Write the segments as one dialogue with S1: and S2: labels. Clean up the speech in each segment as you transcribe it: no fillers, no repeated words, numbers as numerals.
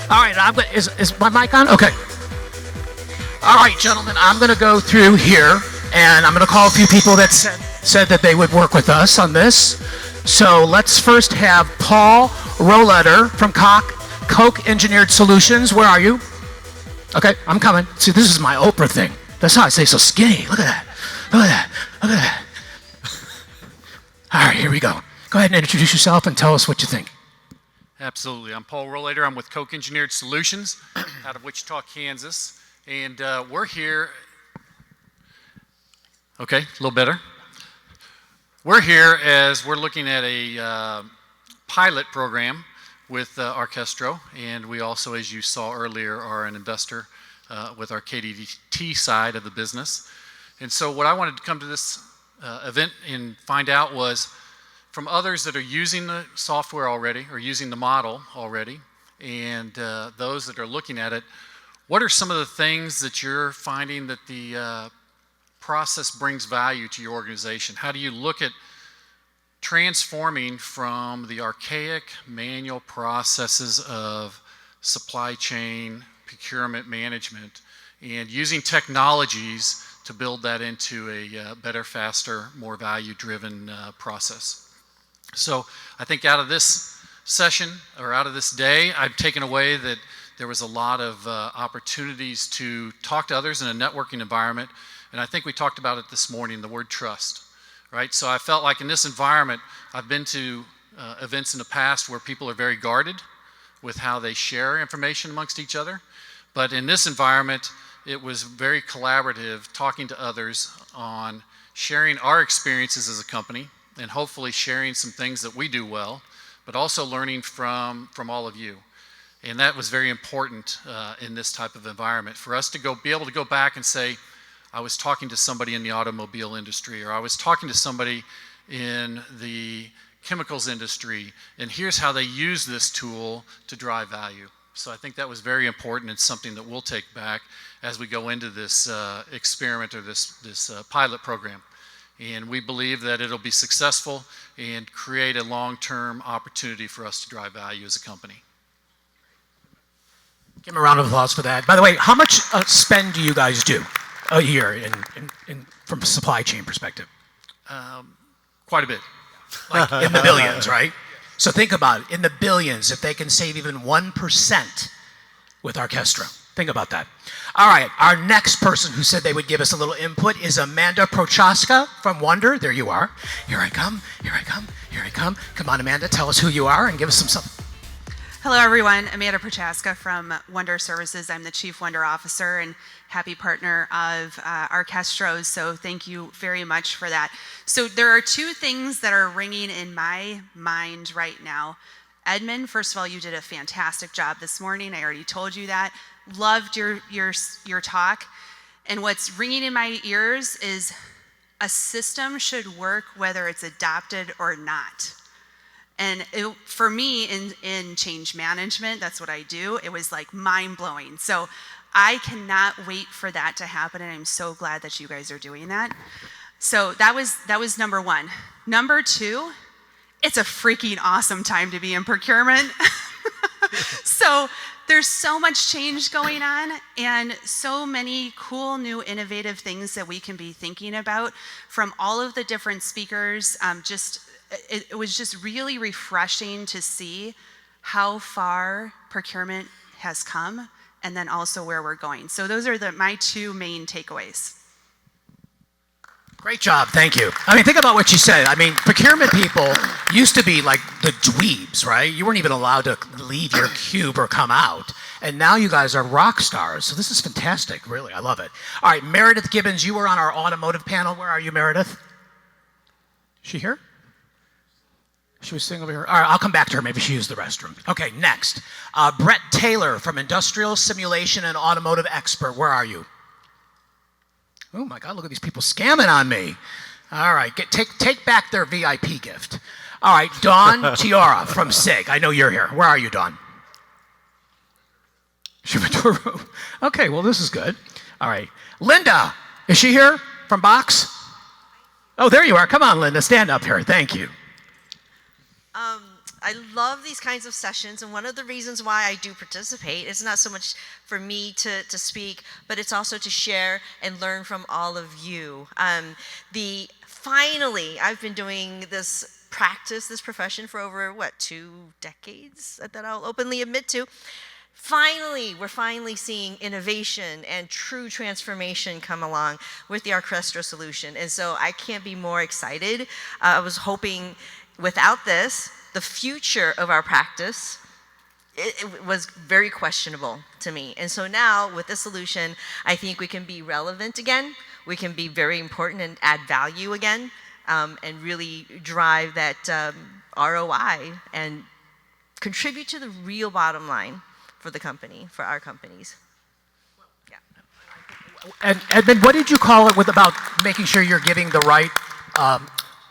S1: All right, is my mic on? Okay. All right, gentlemen, I'm going to go through here, and I'm going to call a few people that said that they would work with us on this. So let's first have Paul Roletter from Koch Engineered Solutions. Where are you? Okay, I'm coming. See, this is my Oprah thing. That's how I say so skinny. Look at that. Look at that. Look at that. All right, here we go. Go ahead and introduce yourself and tell us what you think.
S2: Absolutely. I'm Paul Roletter. I'm with Koch Engineered Solutions out of Wichita, Kansas. And we're here. Okay, a little better. We're here as we're looking at a pilot program with Orchestro, and we also, as you saw earlier, are an investor with our KDT side of the business. And so what I wanted to come to this event and find out was from others that are using the software already or using the model already, and those that are looking at it, what are some of the things that you're finding that the process brings value to your organization? How do you look at transforming from the archaic manual processes of supply chain, procurement management, and using technologies to build that into a better, faster, more value-driven process? So I think out of this session, or out of this day, I've taken away that there was a lot of opportunities to talk to others in a networking environment, and I think we talked about it this morning, the word trust, right? So I felt like in this environment, I've been to events in the past where people are very guarded with how they share information amongst each other, but in this environment, it was very collaborative, talking to others on sharing our experiences as a company, and hopefully sharing some things that we do well, but also learning from all of you. And that was very important in this type of environment, for us to be able to go back and say, I was talking to somebody in the automobile industry, or I was talking to somebody in the chemicals industry, and here's how they use this tool to drive value. So I think that was very important, and something that we'll take back as we go into this experiment or this pilot program. And we believe that it'll be successful and create a long-term opportunity for us to drive value as a company.
S1: Give them a round of applause for that. By the way, how much spend do you guys do a year from a supply chain perspective?
S2: Quite a bit.
S1: Like in the billions, right? So think about it, in the billions, if they can save even 1% with Orchestra. Think about that. All right, our next person who said they would give us a little input is Amanda Prochaska from Wonder. There you are. Here I come, here I come, here I come. Come on, Amanda, tell us who you are and give us some.
S3: Hello, everyone. Amanda Prochaska from Wonder Services. I'm the Chief Wonder Officer and happy partner of Orchestro, so thank you very much for that. So there are two things that are ringing in my mind right now. Edmund, first of all, you did a fantastic job this morning. I already told you that. Loved your talk. And what's ringing in my ears is a system should work whether it's adopted or not. And for me, in change management, that's what I do, it was like mind-blowing. So I cannot wait for that to happen, and I'm so glad that you guys are doing that. So that was number one. Number two, it's a freaking awesome time to be in procurement. So there's so much change going on and so many cool, new, innovative things that we can be thinking about from all of the different speakers. It was just really refreshing to see how far procurement has come and then also where we're going. So those are my two main takeaways.
S1: Great job, thank you. I mean, think about what you said. I mean, procurement people used to be like the dweebs, right? You weren't even allowed to leave your cube or come out. And now you guys are rock stars. So this is fantastic, really, I love it. All right, Meredith Gibbons, you were on our automotive panel. Where are you, Meredith? Is she here? She was sitting over here. All right, I'll come back to her. Maybe she used the restroom. Okay, next. Brett Taylor from Industrial Simulation and Automotive Expert. Where are you? Oh my God, look at these people scamming on me. All right, take back their VIP gift. All right, Dawn Tiara from SIG. I know you're here. Where are you, Dawn? She went to her room. Okay, well, this is good. All right. Linda, is she here from Box? Oh, there you are. Come on, Linda, stand up here. Thank you.
S4: I love these kinds of sessions, and one of the reasons why I do participate is not so much for me to speak, but it's also to share and learn from all of you. Finally, I've been doing this practice, this profession for over, 2 decades that I'll openly admit to. Finally, we're finally seeing innovation and true transformation come along with the Orchestra solution. And so I can't be more excited. I was hoping without this, the future of our practice, it was very questionable to me. And so now with this solution, I think we can be relevant again. We can be very important and add value again, and really drive that ROI and contribute to the real bottom line for the company, for our companies. Yeah.
S1: And Edmund, what did you call it about making sure you're giving the right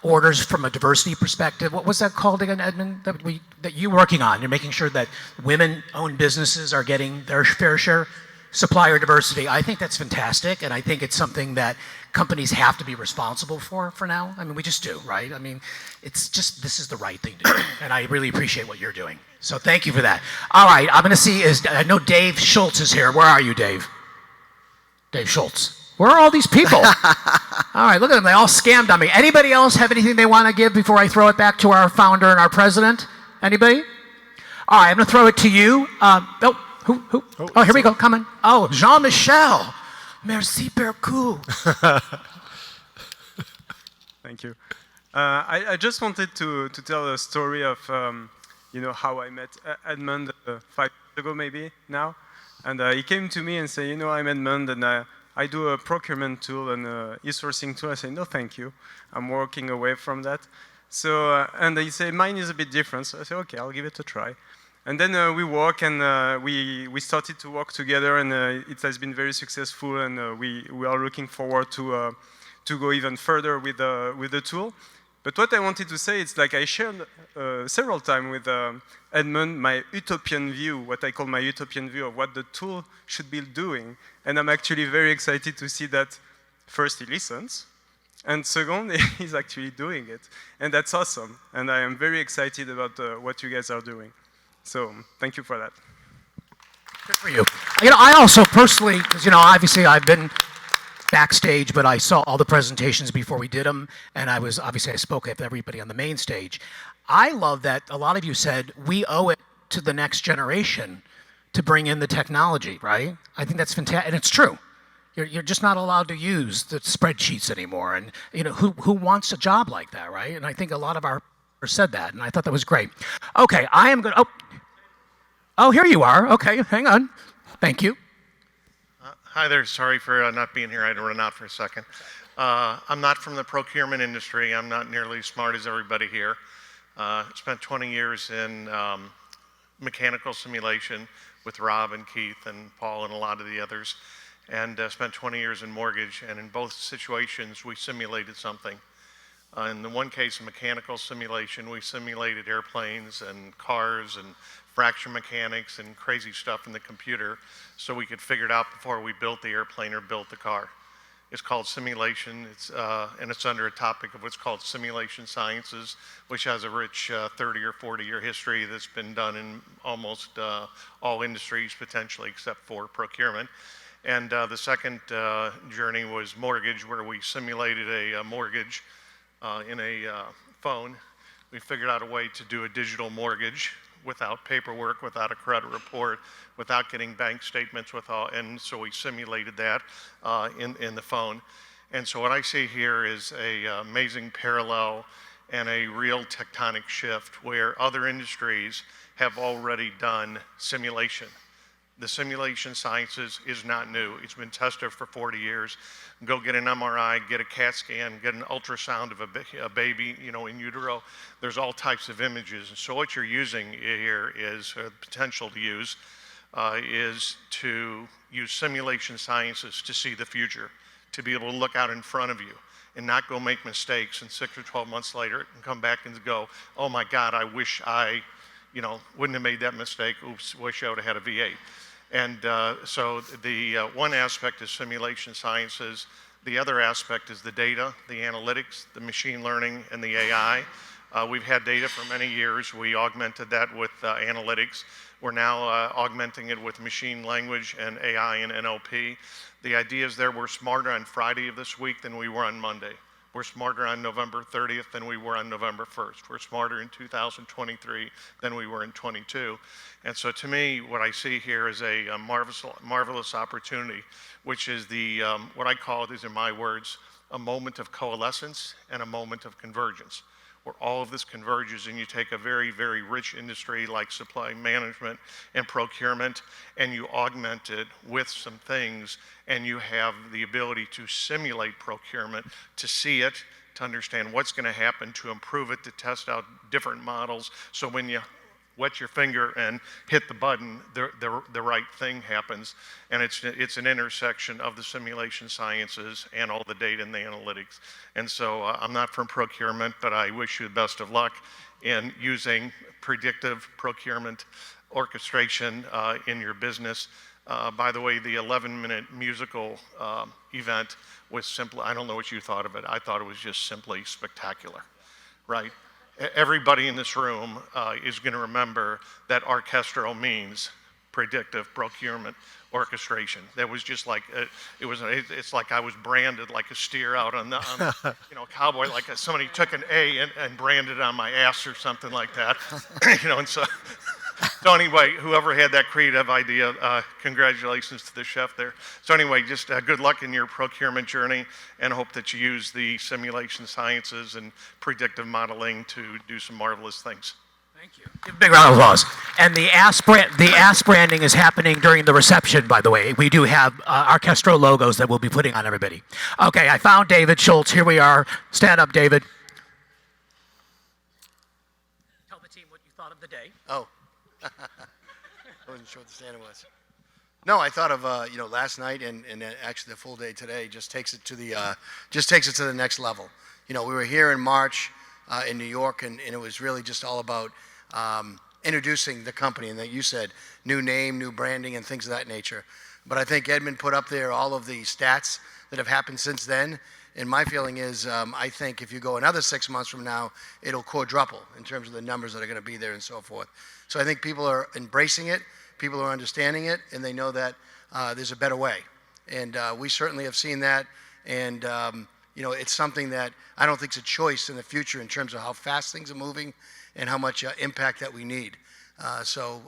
S1: orders from a diversity perspective? What was that called again, Edmund, that you're working on? You're making sure that women-owned businesses are getting their fair share? Supplier diversity. I think that's fantastic, and I think it's something that companies have to be responsible for now. I mean, we just do, right? I mean, it's just, this is the right thing to do, and I really appreciate what you're doing. So thank you for that. All right, I'm going to see, I know Dave Schultz is here. Where are you, Dave? Dave Schultz. Where are all these people? All right, look at them. They all scammed on me. Anybody else have anything they want to give before I throw it back to our founder and our president? Anybody? All right, I'm going to throw it to you. Who? Oh, here we go. Come on. Oh, Jean-Michel. Merci beaucoup.
S5: Thank you. I just wanted to tell a story of how I met Edmund 5 years ago, maybe now, and he came to me and said, I'm Edmund, and I do a procurement tool and e-sourcing tool. I said, no, thank you. I'm working away from that. So and he said, mine is a bit different. So I said, okay, I'll give it a try. And then we work, and we started to work together, and it has been very successful, and we are looking forward to go even further with the tool. But what I wanted to say is, like, I shared several times with Edmund my utopian view, what I call my utopian view of what the tool should be doing. And I'm actually very excited to see that first he listens, and second, he's actually doing it. And that's awesome. And I am very excited about what you guys are doing. So thank you for that.
S1: Good for you. I also personally, because obviously I've been backstage, but I saw all the presentations before we did them, and I spoke with everybody on the main stage. I love that a lot of you said we owe it to the next generation to bring in the technology, right? I think that's fantastic, and it's true. You're just not allowed to use the spreadsheets anymore, and who wants a job like that, right? And I think a lot of our said that, and I thought that was great. Okay, I am going to. Oh, here you are. Okay, hang on. Thank you.
S6: Hi there. Sorry for not being here. I had to run out for a second. I'm not from the procurement industry. I'm not nearly as smart as everybody here. Spent 20 years in mechanical simulation with Rob and Keith and Paul and a lot of the others, and spent 20 years in mortgage. And in both situations, we simulated something. In the one case, mechanical simulation, we simulated airplanes and cars and fracture mechanics and crazy stuff in the computer so we could figure it out before we built the airplane or built the car. It's called simulation, and it's under a topic of what's called simulation sciences, which has a rich 30 or 40-year history that's been done in almost all industries potentially except for procurement. And the second journey was mortgage, where we simulated a mortgage in a phone. We figured out a way to do a digital mortgage without paperwork, without a credit report, without getting bank statements, and so we simulated that in the phone. And so what I see here is a amazing parallel and a real tectonic shift where other industries have already done simulation. The simulation sciences is not new. It's been tested for 40 years. Go get an MRI, get a CAT scan, get an ultrasound of a baby, in utero. There's all types of images. And so what you're using here is, potential to use, is to use simulation sciences to see the future, to be able to look out in front of you and not go make mistakes and 6 or 12 months later and come back and go, oh my God, I wish I, wouldn't have made that mistake. Oops, wish I would have had a V8. And so the one aspect is simulation sciences. The other aspect is the data, the analytics, the machine learning, and the AI. We've had data for many years. We augmented that with analytics. We're now augmenting it with machine language and AI and NLP. The idea is that we're smarter on Friday of this week than we were on Monday. We're smarter on November 30th than we were on November 1st. We're smarter in 2023 than we were in 22. And so to me, what I see here is a marvelous opportunity, which is the, what I call, these are my words, a moment of coalescence and a moment of convergence, where all of this converges and you take a very, very rich industry like supply management and procurement and you augment it with some things and you have the ability to simulate procurement, to see it, to understand what's going to happen, to improve it, to test out different models. So when you wet your finger and hit the button, the right thing happens. And it's an intersection of the simulation sciences and all the data and the analytics. And so I'm not from procurement, but I wish you the best of luck in using predictive procurement orchestration in your business. By the way, the 11-minute musical event was simply, I don't know what you thought of it. I thought it was just simply spectacular, right? Everybody in this room is going to remember that orchestral means predictive procurement orchestration. That was just like it's like I was branded like a steer out on the cowboy, like somebody took an A and branded it on my ass or something like that. And so anyway, whoever had that creative idea, congratulations to the chef there. So anyway, just good luck in your procurement journey and hope that you use the simulation sciences and predictive modeling to do some marvelous things.
S1: Thank you. Give a big round of applause. And the ass branding is happening during the reception, by the way. We do have orchestral logos that we'll be putting on everybody. Okay, I found David Schultz. Here we are. Stand up, David. Tell the team what you thought of the day.
S7: Oh. I wasn't sure what the standing was. No, I thought of last night and actually the full day today just takes it to the next level. We were here in March in New York and it was really just all about introducing the company, and that you said new name, new branding, and things of that nature. But I think Edmund put up there all of the stats that have happened since then. And my feeling is, I think if you go another 6 months from now, it'll quadruple in terms of the numbers that are going to be there and so forth. So I think people are embracing it, people are understanding it, and they know that there's a better way. And we certainly have seen that. And it's something that I don't think is a choice in the future in terms of how fast things are moving and how much impact that we need. So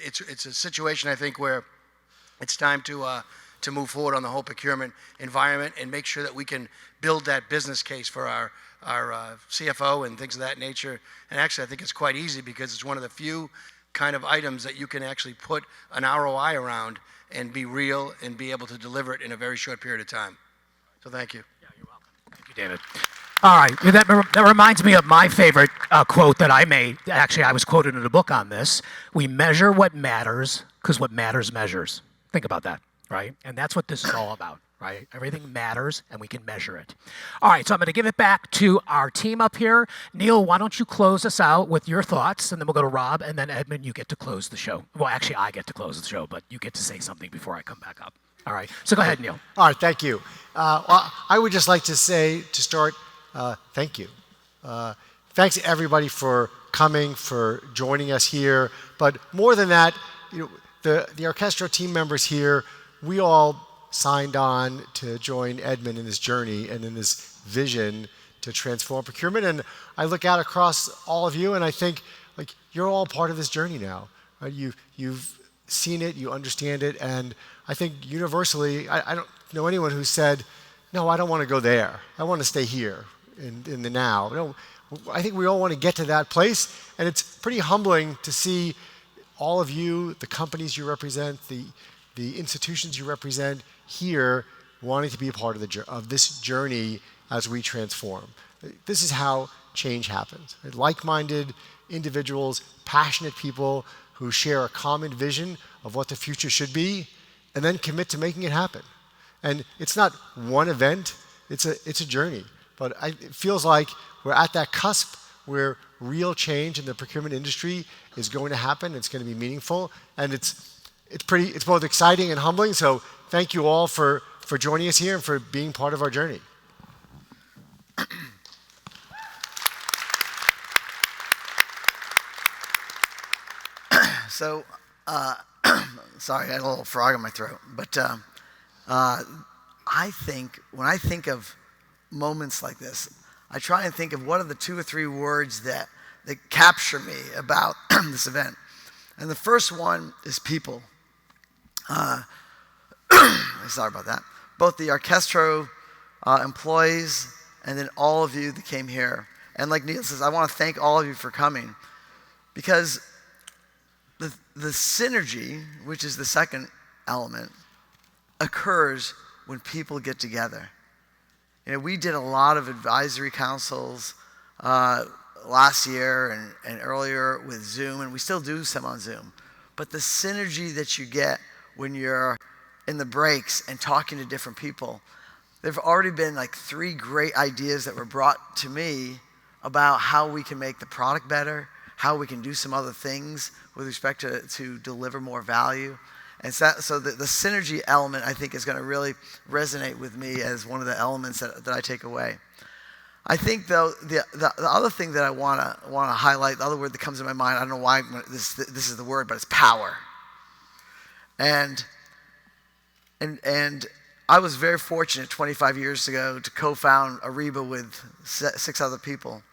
S7: it's a situation, I think, where it's time to move forward on the whole procurement environment and make sure that we can build that business case for our CFO and things of that nature. And actually, I think it's quite easy because it's one of the few kind of items that you can actually put an ROI around and be real and be able to deliver it in a very short period of time. So thank you.
S1: Yeah, you're welcome. Thank you, David. All right, that reminds me of my favorite quote that I made. Actually, I was quoted in a book on this. We measure what matters because what matters measures. Think about that, right? And that's what this is all about, right? Everything matters and we can measure it. All right, so I'm going to give it back to our team up here. Neil, why don't you close us out with your thoughts, and then we'll go to Rob, and then Edmund, you get to close the show. Well, actually, I get to close the show, but you get to say something before I come back up. All right, so go ahead, Neil.
S8: All right, thank you. I would just like to say, to start, thank you. Thanks to everybody for coming, for joining us here. But more than that, the orchestra team members here, we all signed on to join Edmund in this journey and in this vision to transform procurement. And I look out across all of you and I think, you're all part of this journey now. Right? You've seen it, you understand it, and I think universally, I don't know anyone who said, no, I don't want to go there. I want to stay here in the now. No, I think we all want to get to that place, and it's pretty humbling to see all of you, the companies you represent, the institutions you represent here wanting to be a part of this journey as we transform. This is how change happens. Like-minded individuals, passionate people who share a common vision of what the future should be, and then commit to making it happen. And it's not one event, it's a journey. But it feels like we're at that cusp where real change in the procurement industry is going to happen, it's going to be meaningful, and it's both exciting and humbling. So thank you all for joining us here and for being part of our journey.
S7: So, sorry, I had a little frog in my throat. But I think, when I think of moments like this, I try and think of what are the 2 or 3 words that capture me about this event. And the first one is people. Sorry about that. Both the Orchestro employees and then all of you that came here. And like Neil says, I want to thank all of you for coming, because the synergy, which is the second element, occurs when people get together. You know, we did a lot of advisory councils last year and earlier with Zoom, and we still do some on Zoom. But the synergy that you get when you're in the breaks and talking to different people, there have already been like 3 great ideas that were brought to me about how we can make the product better, how we can do some other things with respect to deliver more value. And so the synergy element, I think, is going to really resonate with me as one of the elements that I take away. I think, though, the other thing that I want to highlight, the other word that comes to my mind, I don't know why this is the word, but it's power. And I was very fortunate 25 years ago to co-found Ariba with 6 other people.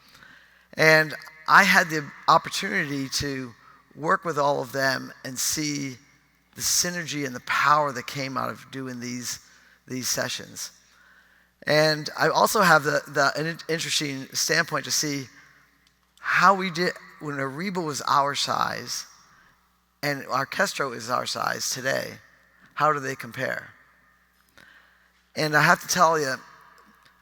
S7: And I had the opportunity to work with all of them and see the synergy and the power that came out of doing these sessions. And I also have an interesting standpoint to see how we did when Ariba was our size and Orchestro is our size today. How do they compare? And I have to tell you,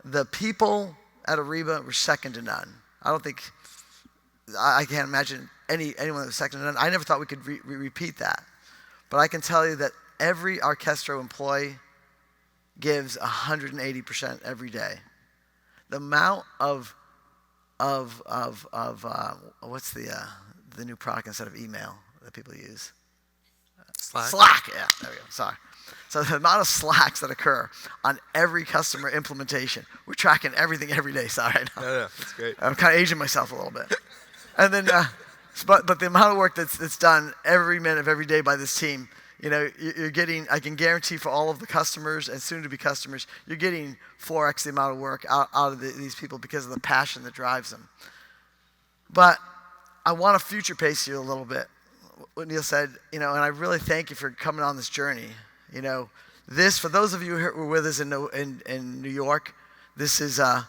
S7: the people at Ariba were second to none. I can't imagine anyone that was second to none. I never thought we could repeat that. But I can tell you that every Orchestro employee gives 180% every day. The amount of what's the new product instead of email that people use? Slack, yeah, there we go, sorry. So the amount of Slacks that occur on every customer implementation, we're tracking everything every day, sorry.
S9: No, that's great.
S7: I'm kind of aging myself a little bit. And then, but the amount of work that's done every minute of every day by this team, you know, you're getting, I can guarantee for all of the customers and soon to be customers, you're getting 4x the amount of work out of these people because of the passion that drives them. But I want to future pace you a little bit. What Neil said, you know, and I really thank you for coming on this journey. You know, this, for those of you who were with us in New York, this is a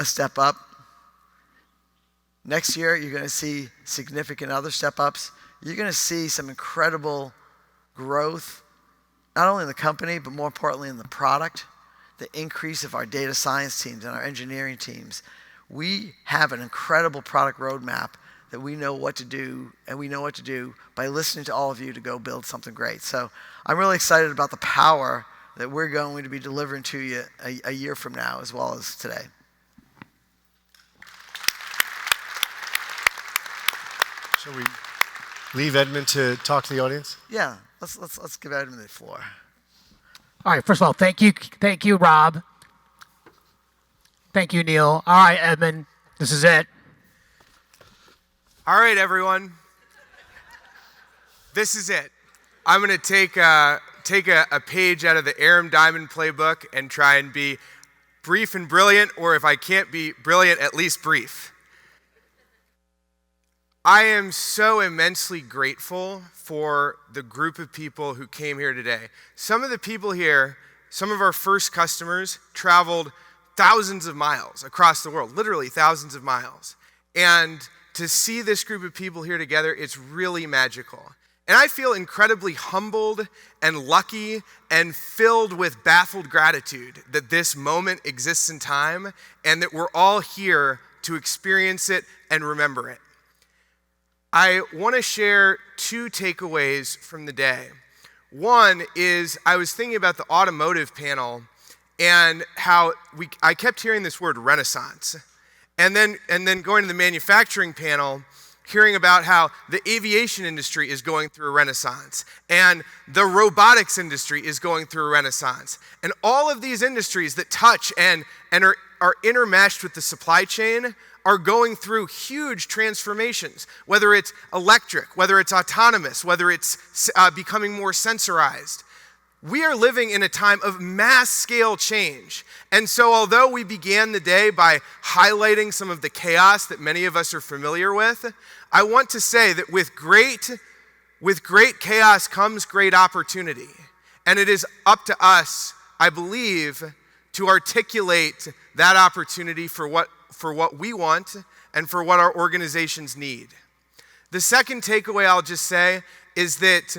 S7: step up. Next year, you're going to see significant other step-ups. You're going to see some incredible growth, not only in the company, but more importantly in the product, the increase of our data science teams and our engineering teams. We have an incredible product roadmap that we know what to do, and we know what to do by listening to all of you to go build something great. So I'm really excited about the power that we're going to be delivering to you a year from now as well as today.
S8: Shall we leave Edmund to talk to the audience?
S7: Yeah, let's give Edmund the floor.
S1: All right, first of all, thank you, Rob. Thank you, Neil. All right, Edmund, this is it.
S9: All right, everyone. This is it. I'm going to take a page out of the Aram Diamond playbook and try and be brief and brilliant, or if I can't be brilliant, at least brief. I am so immensely grateful for the group of people who came here today. Some of the people here, some of our first customers, traveled thousands of miles across the world, literally thousands of miles. And to see this group of people here together, it's really magical. And I feel incredibly humbled and lucky and filled with baffled gratitude that this moment exists in time and that we're all here to experience it and remember it. I want to share 2 takeaways from the day. One is I was thinking about the automotive panel and how I kept hearing this word renaissance. And then going to the manufacturing panel, hearing about how the aviation industry is going through a renaissance and the robotics industry is going through a renaissance. And all of these industries that touch and are intermeshed with the supply chain are going through huge transformations, whether it's electric, whether it's autonomous, whether it's becoming more sensorized. We are living in a time of mass scale change. And so although we began the day by highlighting some of the chaos that many of us are familiar with, I want to say that with great chaos comes great opportunity. And it is up to us, I believe, to articulate that opportunity for what we want and for what our organizations need. The second takeaway I'll just say is that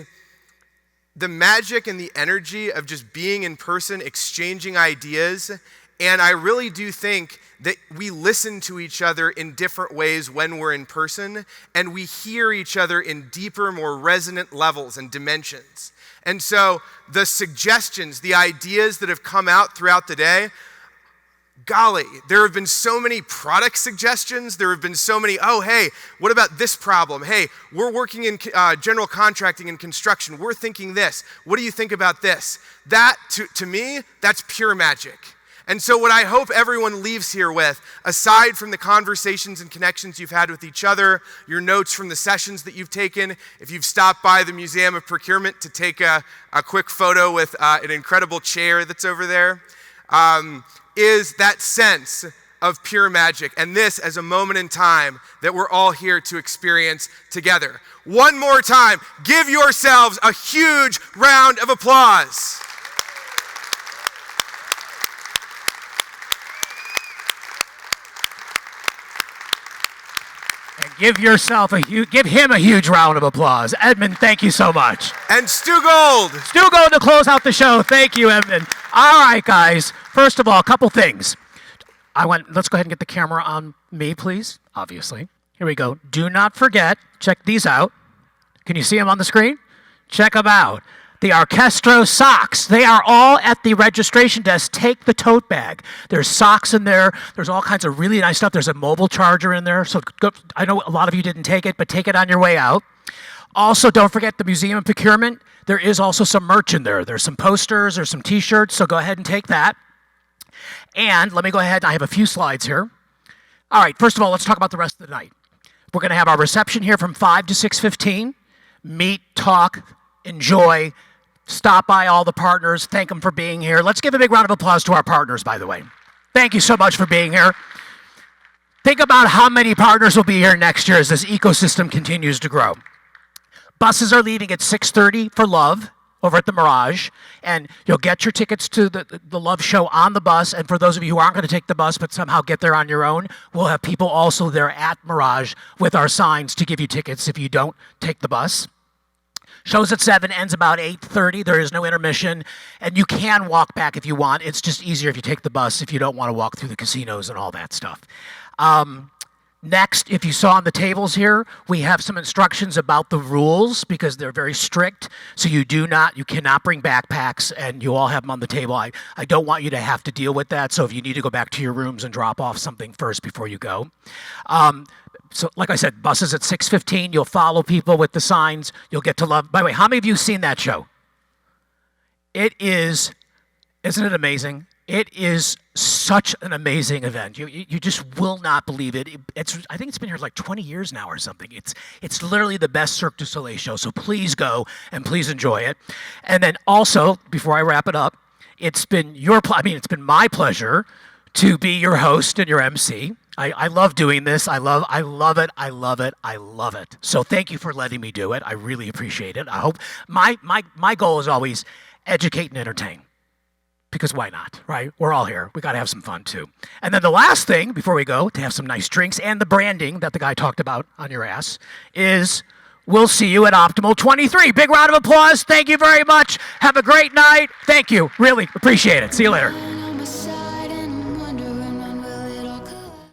S9: the magic and the energy of just being in person, exchanging ideas, and I really do think that we listen to each other in different ways when we're in person, and we hear each other in deeper, more resonant levels and dimensions. And so the suggestions, the ideas that have come out throughout the day, golly, there have been so many product suggestions. There have been so many, oh, hey, what about this problem? Hey, we're working in general contracting and construction. We're thinking this. What do you think about this? That, to me, that's pure magic. And so what I hope everyone leaves here with, aside from the conversations and connections you've had with each other, your notes from the sessions that you've taken, if you've stopped by the Museum of Procurement to take a quick photo with an incredible chair that's over there, is that sense of pure magic, and this as a moment in time that we're all here to experience together. One more time, give yourselves a huge round of applause.
S1: And give him a huge round of applause. Edmund, thank you so much.
S9: And Stu Gold.
S1: Stu Gold to close out the show. Thank you, Edmund. All right, guys. First of all, a couple things. Let's go ahead and get the camera on me, please. Obviously. Here we go. Do not forget, check these out. Can you see them on the screen? Check them out. The Orchestro socks. They are all at the registration desk. Take the tote bag. There's socks in there. There's all kinds of really nice stuff. There's a mobile charger in there. So I know a lot of you didn't take it, but take it on your way out. Also, don't forget the Museum of Procurement. There is also some merch in there. There's some posters, there's some t-shirts, so go ahead and take that. And let me go ahead. I have a few slides here. All right, first of all, let's talk about the rest of the night. We're going to have our reception here from 5 to 6:15. Meet, talk, enjoy. Stop by all the partners. Thank them for being here. Let's give a big round of applause to our partners, by the way. Thank you so much for being here. Think about how many partners will be here next year as this ecosystem continues to grow. Buses are leaving at 6:30 for Love over at the Mirage, and you'll get your tickets to the Love show on the bus. And for those of you who aren't going to take the bus but somehow get there on your own, we'll have people also there at Mirage with our signs to give you tickets if you don't take the bus. Shows at 7, ends about 8:30. There is no intermission, and you can walk back if you want. It's just easier if you take the bus if you don't want to walk through the casinos and all that stuff. Next, if you saw on the tables here, we have some instructions about the rules because they're very strict. So you cannot bring backpacks, and you all have them on the table. I don't want you to have to deal with that. So if you need to go back to your rooms and drop off something first before you go. So like I said, buses at 6:15. You'll follow people with the signs. You'll get to Love. By the way, how many of you have seen that show? Isn't it amazing? It is such an amazing event. You just will not believe it. I think it's been here like 20 years now or something. It's literally the best Cirque du Soleil show. So please go and please enjoy it. And then also, before I wrap it up, it's been my pleasure to be your host and your MC. I love doing this. I love it. So thank you for letting me do it. I really appreciate it. I hope my goal is always educate and entertain. Because why not, right? We're all here. We got to have some fun too. And then the last thing before we go, to have some nice drinks and the branding that the guy talked about on your ass, is we'll see you at Optimal 23. Big round of applause. Thank you very much. Have a great night. Thank you. Really appreciate it. See you later.